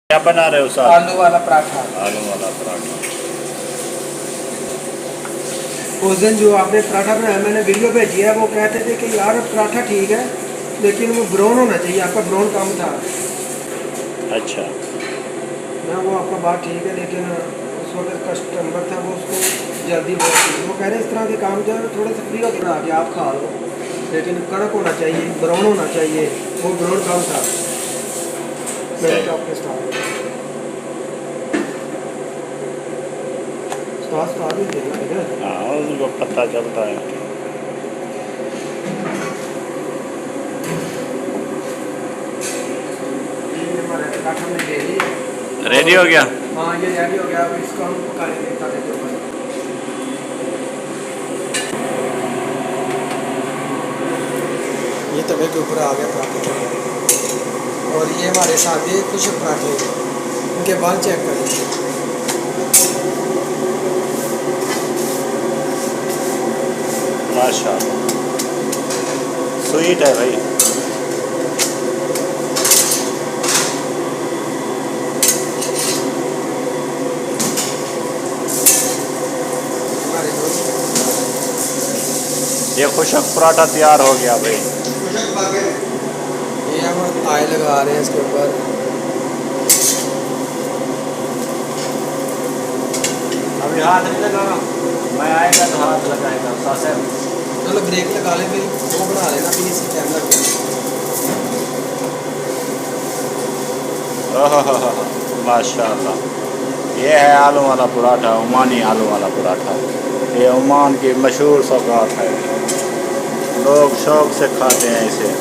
क्या बना रहे हो साहब? आलू वाला पराठा। आलू वाला पराठा। उस दिन जो आपने पराठा बनाया मैंने वीडियो भेजी है, वो कहते थे कि यार पराठा ठीक है लेकिन वो ब्राउन होना चाहिए, आपका ब्राउन कम था। अच्छा। ना वो आपका बात ठीक है लेकिन उस वक्त कस्टमर था वो उसको जल्दी बहुत थी, वो कह रहे इस तरह के काम जो है थोड़े से फ्री होकर बना के आप खा लो, लेकिन कड़क होना चाहिए, ब्राउन होना चाहिए। वो ब्राउन कम था मेरे सही। चॉप के स्टाफ भी देना है। हाँ, उसको पता चलता है। ये हमारा पराठा में दे दिया। रेडी हो गया? हाँ ये रेडी हो गया, अब इसको हम पका लेंगे तवे के ऊपर। ये तवे के ऊपर आ गया पराठा, और ये हमारे साथ ये कुछ पराठे इनके बाल चेक करें। माशाल्लाह, स्वीट है भाई। ये खुशक पराठा तैयार हो गया भाई। ये हम आय लगा रहे हैं इसके ऊपर। अभी हाथ नहीं लगाना, मैं आएगा तो हाथ लगाएगा सासे। चलो ब्रेक लगा लें, फिर वो बना लेना फिर इसी कैमरा पे। ओहो, माशाल्लाह। ये है आलू वाला पराठा, ओमानी आलू वाला पराठा। ये ओमान की मशहूर सौगात है, लोग शौक से खाते हैं इसे।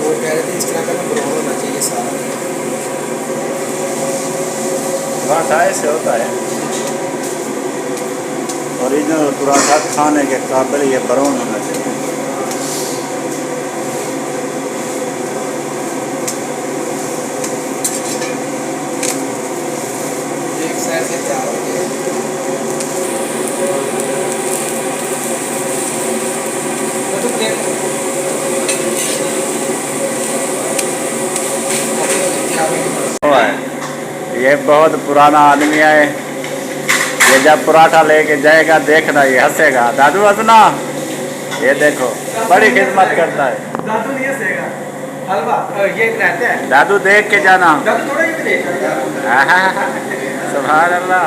वो कह रहे थे इस तरह का ना ब्राउन होना चाहिए सारा। पराठा ऐसे होता है, ओरिजिनल पराठा खाने के काबिल ये ब्राउन होना चाहिए। एक साइड से तैयार हो गया। तो ब्रेक ये बहुत पुराना आदमी है, ये जब पराठा लेके जाएगा देखना ये हंसेगा। दादू हंसना, ये देखो बड़ी खिदमत करता है। दादू नहीं हंसेगा, हलवा ये रहता है। दादू देख के जाना। दादू थोड़ा ही देख। सुभान अल्लाह।